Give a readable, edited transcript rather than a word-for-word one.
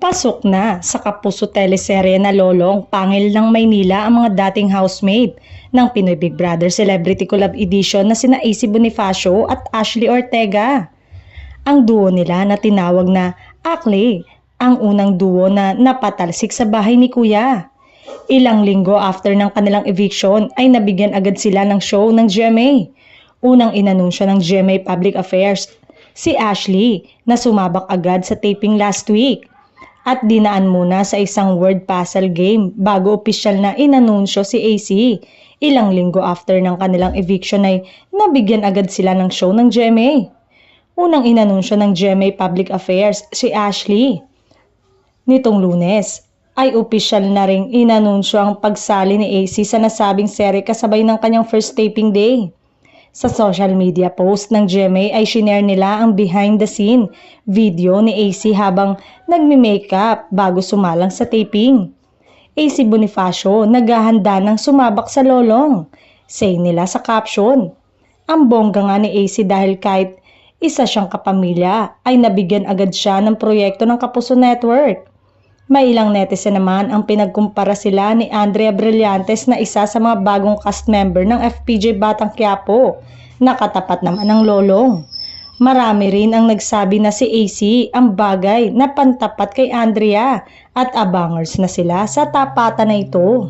Pasok na sa kapuso teleserye na Lolong Pangil ng Maynila ang mga dating housemate ng Pinoy Big Brother Celebrity Collab Edition na sina AC Bonifacio at Ashley Ortega. Ang duo nila na tinawag na Akli, ang unang duo na napatalsik sa bahay ni Kuya. Ilang linggo after ng kanilang eviction ay nabigyan agad sila ng show ng GMA. Unang inanunsyo ng GMA Public Affairs si Ashley na sumabak agad sa taping last week at dinaan muna sa isang word puzzle game bago opisyal na inanunsyo si AC. Ilang linggo after ng kanilang eviction ay nabigyan agad sila ng show ng GMA. Unang inanunsyo ng GMA Public Affairs si Ashley nitong Lunes ay opisyal na ring inanunsyo ang pagsali ni AC sa nasabing serye kasabay ng kanyang first taping day. Sa social media post ng GMA ay shinare nila ang behind the scene video ni AC habang nagme-makeup bago sumalang sa taping. AC Bonifacio naghahanda ng sumabak sa Lolong. Say nila sa caption. Ang bongga nga ni AC dahil kahit isa siyang kapamilya ay nabigyan agad siya ng proyekto ng Kapuso Network. May ilang netizen naman ang pinagkumpara sila ni Andrea Brillantes na isa sa mga bagong cast member ng FPJ Batang Quiapo na katapat naman ng Lolong. Marami rin ang nagsabi na si AC ang bagay na pantapat kay Andrea at abangers na sila sa tapatan na ito.